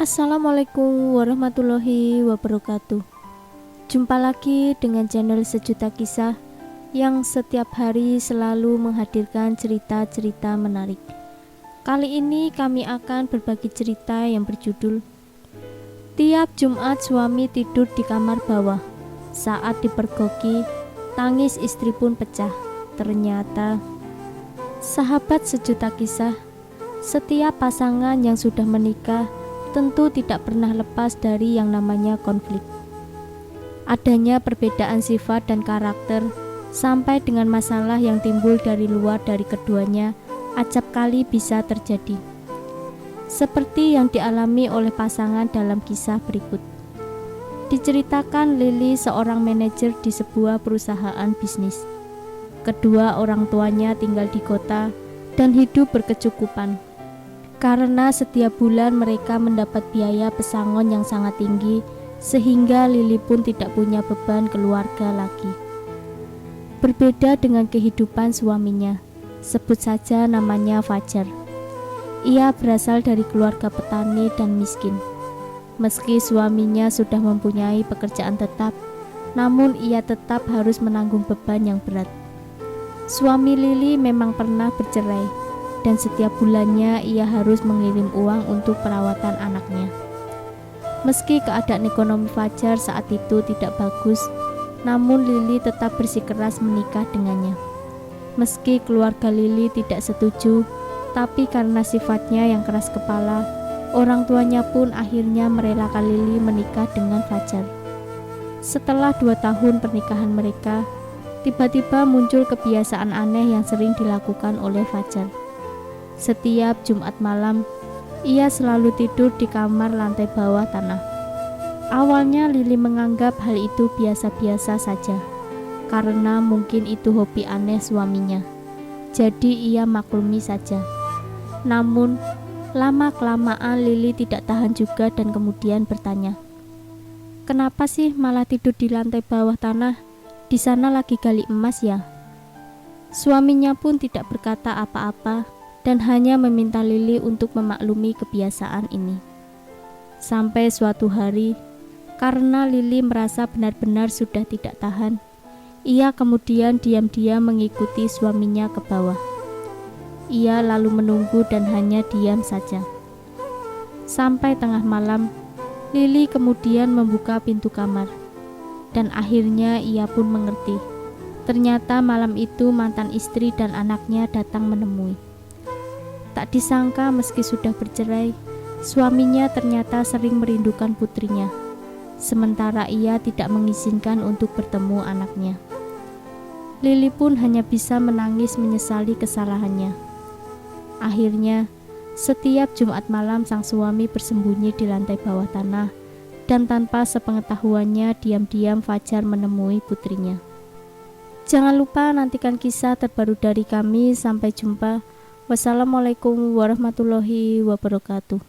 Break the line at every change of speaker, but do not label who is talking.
Assalamualaikum warahmatullahi wabarakatuh. Jumpa lagi dengan channel Sejuta Kisah yang setiap hari selalu menghadirkan cerita-cerita menarik. Kali ini kami akan berbagi cerita yang berjudul Tiap Jumat suami tidur di kamar bawah. Saat dipergoki, tangis istri pun pecah. Ternyata, sahabat Sejuta Kisah, setiap pasangan yang sudah menikah tentu tidak pernah lepas dari yang namanya konflik. Adanya perbedaan sifat dan karakter, sampai dengan masalah yang timbul dari luar dari keduanya, acap kali bisa terjadi. Seperti yang dialami oleh pasangan dalam kisah berikut. Diceritakan Lili seorang manajer di sebuah perusahaan bisnis. Kedua orang tuanya tinggal di kota dan hidup berkecukupan. Karena setiap bulan mereka mendapat biaya pesangon yang sangat tinggi, sehingga Lili pun tidak punya beban keluarga lagi. Berbeda dengan kehidupan suaminya, sebut saja namanya Fajar. Ia berasal dari keluarga petani dan miskin. Meski suaminya sudah mempunyai pekerjaan tetap, namun ia tetap harus menanggung beban yang berat. Suami Lili memang pernah bercerai, dan setiap bulannya ia harus mengirim uang untuk perawatan anaknya. Meski keadaan ekonomi Fajar saat itu tidak bagus, namun Lili tetap bersikeras menikah dengannya. Meski keluarga Lili tidak setuju, tapi karena sifatnya yang keras kepala, orang tuanya pun akhirnya merelakan Lili menikah dengan Fajar. Setelah 2 tahun pernikahan mereka, tiba-tiba muncul kebiasaan aneh yang sering dilakukan oleh Fajar. Setiap Jumat malam, ia selalu tidur di kamar lantai bawah tanah. Awalnya Lili menganggap hal itu biasa-biasa saja, karena mungkin itu hobi aneh suaminya. Jadi ia maklumi saja. Namun, lama-kelamaan Lili tidak tahan juga dan kemudian bertanya, "Kenapa sih malah tidur di lantai bawah tanah? Di sana lagi gali emas ya?" Suaminya pun tidak berkata apa-apa dan hanya meminta Lili untuk memaklumi kebiasaan ini. Sampai suatu hari, karena Lili merasa benar-benar sudah tidak tahan, ia kemudian diam-diam mengikuti suaminya ke bawah. Ia lalu menunggu dan hanya diam saja. Sampai tengah malam, Lili kemudian membuka pintu kamar, dan akhirnya ia pun mengerti. Ternyata malam itu mantan istri dan anaknya datang menemui. Tak disangka meski sudah bercerai, suaminya ternyata sering merindukan putrinya, sementara ia tidak mengizinkan untuk bertemu anaknya. Lili pun hanya bisa menangis menyesali kesalahannya. Akhirnya, setiap Jumat malam sang suami bersembunyi di lantai bawah tanah, dan tanpa sepengetahuannya diam-diam Fajar menemui putrinya. Jangan lupa nantikan kisah terbaru dari kami. Sampai jumpa. Wassalamualaikum warahmatullahi wabarakatuh.